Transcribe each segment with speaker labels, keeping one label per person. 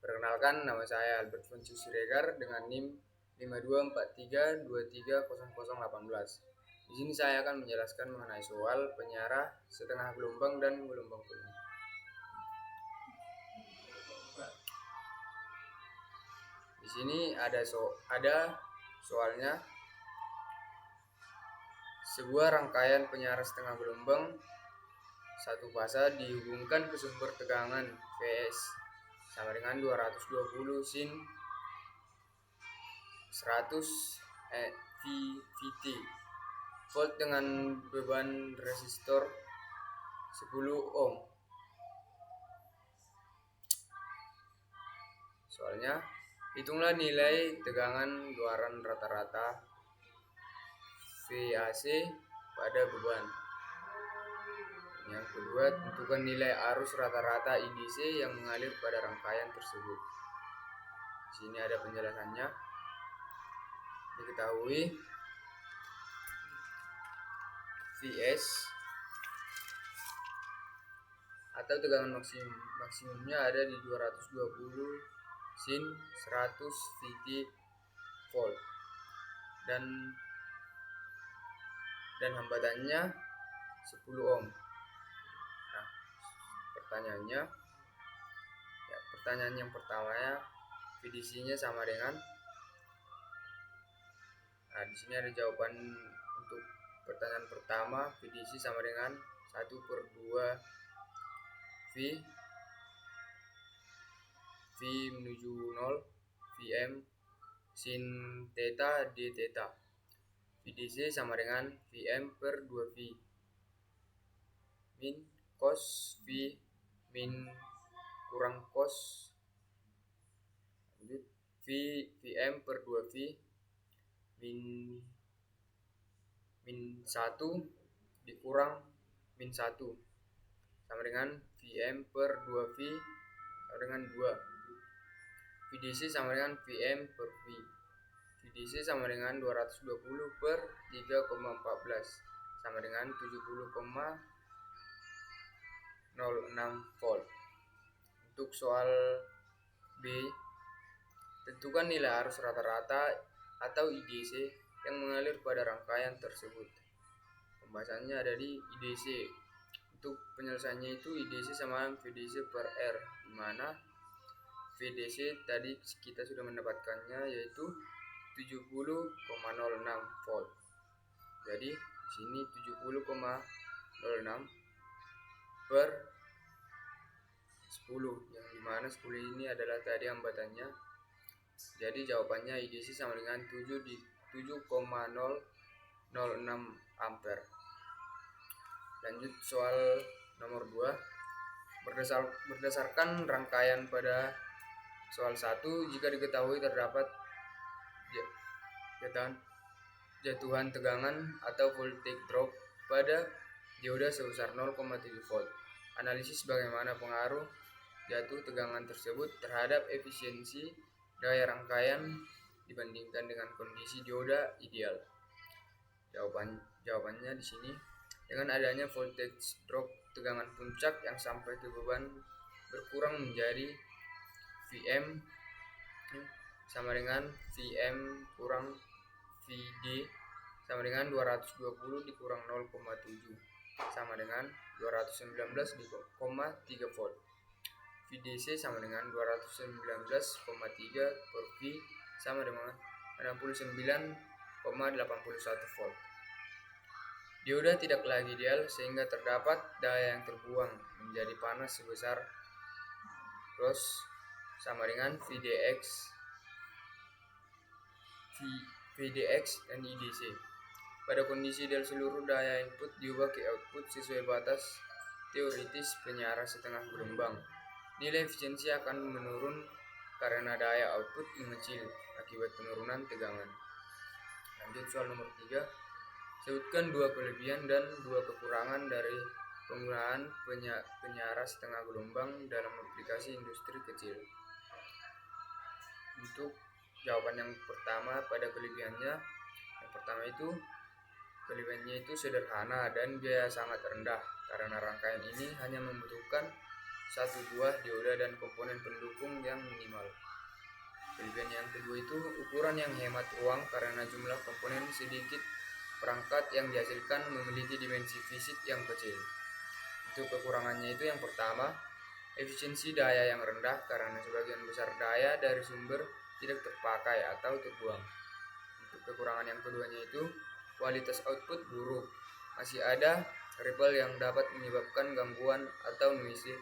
Speaker 1: Perkenalkan, nama saya Albert Fonsus Siregar dengan NIM 5243230018. Di sini saya akan menjelaskan mengenai soal penyarah setengah gelombang dan gelombang penuh. Di sini ada soalnya. Sebuah rangkaian penyarah setengah gelombang satu fasa dihubungkan ke sumber tegangan Vs sama dengan 220 sin 100 VT volt dengan beban resistor 10 ohm. Soalnya, hitunglah nilai tegangan luaran rata-rata VAC pada beban. Yang kedua, tentukan nilai arus rata-rata IDC yang mengalir pada rangkaian tersebut. Di sini ada penjelasannya. Diketahui Vs atau tegangan maksimumnya ada di 220 sin 100 VT volt dan hambatannya 10 ohm. Nah, pertanyaan yang pertamanya, VDC-nya sama dengan. Nah, di sini ada jawaban untuk pertanyaan pertama. VDC sama dengan 1/2 V menuju 0 Vm sin theta d theta. VDC sama dengan Vm per 2V min cos V min kurang cos Vm per 2V min 1 dikurang min 1 sama dengan Vm per 2V sama dengan 2. VDC sama dengan Vm per V. VDC sama dengan 220 per 3,14 sama dengan 70,06 volt. Untuk soal B, tentukan nilai arus rata-rata atau IDC yang mengalir pada rangkaian tersebut. Pembahasannya ada di IDC. Untuk penyelesaiannya itu IDC sama VDC per R, di mana VDC tadi kita sudah mendapatkannya yaitu 70,06 volt. Jadi di sini 70,06 per 10, yang dimana 10 ini adalah tadi hambatannya. Jadi jawabannya IDC sama dengan 7,006 ampere. Lanjut soal nomor 2. Berdasarkan rangkaian pada soal 1, jika diketahui terdapat jatuhan tegangan atau voltage drop pada dioda sebesar 0,7 volt. Analisis bagaimana pengaruh jatuh tegangan tersebut terhadap efisiensi daya rangkaian dibandingkan dengan kondisi dioda ideal. Jawabannya di sini, dengan adanya voltage drop tegangan puncak yang sampai ke beban berkurang menjadi Vm sama dengan Vm kurang Vd sama dengan 220 dikurang 0,7 sama dengan 219,3 volt. VDC sama dengan 219,3 per V sama dengan 69,81 volt. Dioda tidak lagi ideal sehingga terdapat daya yang terbuang menjadi panas sebesar ROS sama dengan VDX dan IDC. Pada kondisi ideal seluruh daya input diubah ke output sesuai batas teoritis penyarah setengah gelombang. Nilai efisiensi akan menurun karena daya output mengecil akibat penurunan tegangan. Lanjut soal nomor 3. Sebutkan 2 kelebihan dan 2 kekurangan dari penggunaan penyarah setengah gelombang dalam aplikasi industri kecil. Untuk jawaban yang pertama pada kelebihannya, kelebihannya itu sederhana dan biaya sangat rendah karena rangkaian ini hanya membutuhkan satu buah dioda dan komponen pendukung yang minimal. Kelebihan yang kedua itu ukuran yang hemat ruang karena jumlah komponen sedikit. Perangkat yang dihasilkan memiliki dimensi fisik yang kecil. Untuk kekurangannya itu yang pertama, efisiensi daya yang rendah karena sebagian besar daya dari sumber tidak terpakai atau terbuang. Untuk kekurangan yang keduanya itu kualitas output buruk. Masih ada ripple yang dapat menyebabkan gangguan atau noise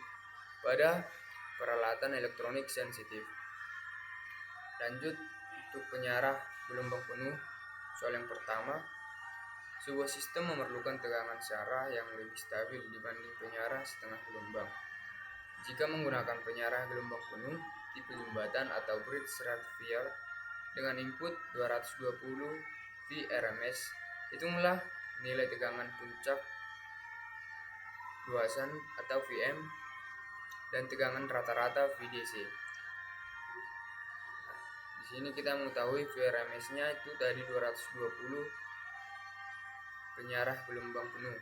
Speaker 1: pada peralatan elektronik sensitif. Lanjut untuk penyarah gelombang penuh. Soal yang pertama, sebuah sistem memerlukan tegangan syarah yang lebih stabil dibanding penyarah setengah gelombang. Jika menggunakan penyarah gelombang penuh, tipe jembatan atau bridge rectifier dengan input 220 VRMS, hitunglah nilai tegangan puncak luasan atau VM dan tegangan rata-rata VDC. Di sini kita mengetahui VRMS-nya itu tadi 220 penyarah gelombang penuh.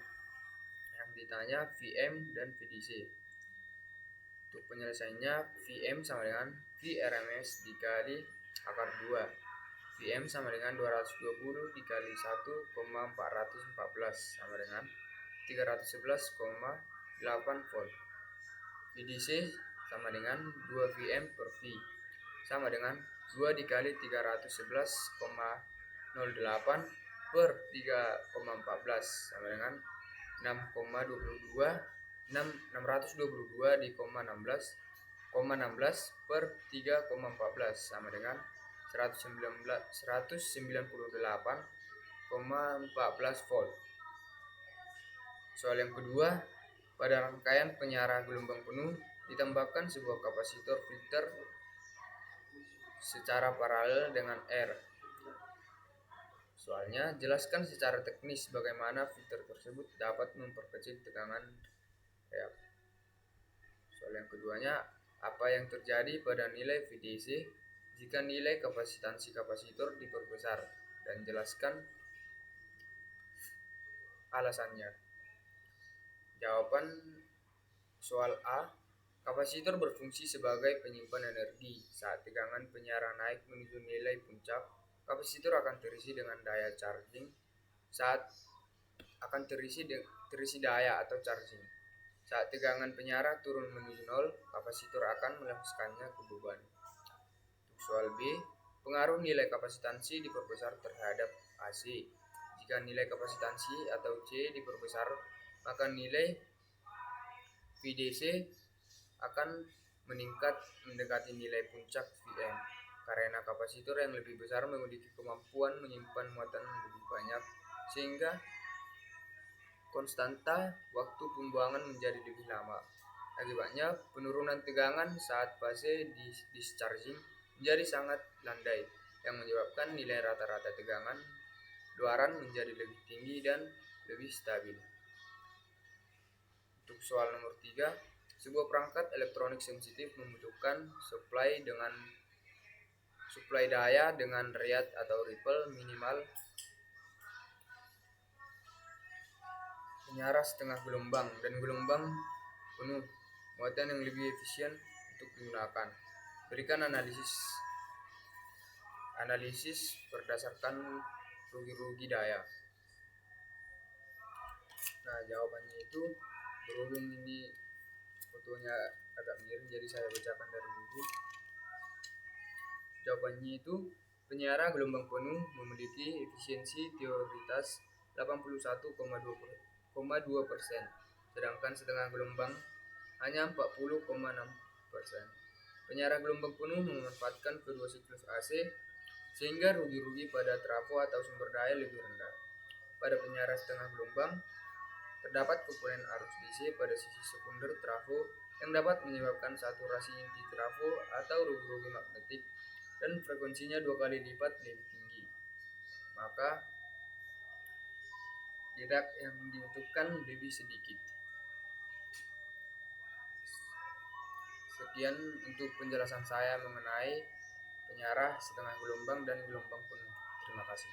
Speaker 1: Yang ditanya VM dan VDC. Untuk penyelesaiannya, VM sama dengan VRMS dikali akar 2. VM sama dengan 220 dikali 1,414 sama dengan 311,8 volt. VDC sama dengan 2 VM per V sama dengan 2 dikali 311,08 per 3,14 sama dengan 622 di 16 per 3,14 sama dengan 198,14 volt. Soal yang kedua, pada rangkaian penyarah gelombang penuh ditambahkan sebuah kapasitor filter secara paralel dengan R. Soalnya, jelaskan secara teknis bagaimana filter tersebut dapat memperkecil tegangan reak. Soal yang keduanya, apa yang terjadi pada nilai VDC jika nilai kapasitansi kapasitor diperbesar, dan jelaskan alasannya. Jawaban soal A, kapasitor berfungsi sebagai penyimpan energi. Saat tegangan penyarah naik menuju nilai puncak, kapasitor akan terisi dengan daya charging. Saat akan terisi daya atau charging. Saat tegangan penyarah turun menuju nol, kapasitor akan melepaskannya ke beban. Untuk soal B, pengaruh nilai kapasitansi diperbesar terhadap AC. Jika nilai kapasitansi atau C diperbesar, maka nilai VDC akan meningkat mendekati nilai puncak VM. Karena kapasitor yang lebih besar memiliki kemampuan menyimpan muatan lebih banyak, sehingga konstanta waktu pembuangan menjadi lebih lama. Akibatnya, penurunan tegangan saat fase discharging menjadi sangat landai, yang menyebabkan nilai rata-rata tegangan luaran menjadi lebih tinggi dan lebih stabil. Untuk soal nomor 3, sebuah perangkat elektronik sensitif membutuhkan supply daya dengan rate atau ripple minimal penyarah setengah gelombang dan gelombang penuh, muatan yang lebih efisien untuk digunakan. Berikan analisis berdasarkan rugi-rugi daya. Nah, jawabannya itu, berhubung ini fotonya agak miring, jadi saya bacakan dari buku. Jawabannya itu, penyarah gelombang penuh memiliki efisiensi teoritis 81,2%, sedangkan setengah gelombang hanya 40,6%. Penyarah gelombang penuh memanfaatkan kedua siklus AC, sehingga rugi-rugi pada trafo atau sumber daya lebih rendah. Pada penyarah setengah gelombang, terdapat komponen arus DC pada sisi sekunder trafo yang dapat menyebabkan saturasi inti trafo atau rugi-rugi magnetik, dan frekuensinya 2 kali lipat lebih tinggi. Maka jarak yang dibutuhkan lebih sedikit. Sekian untuk penjelasan saya mengenai penyarah setengah gelombang dan gelombang penuh. Terima kasih.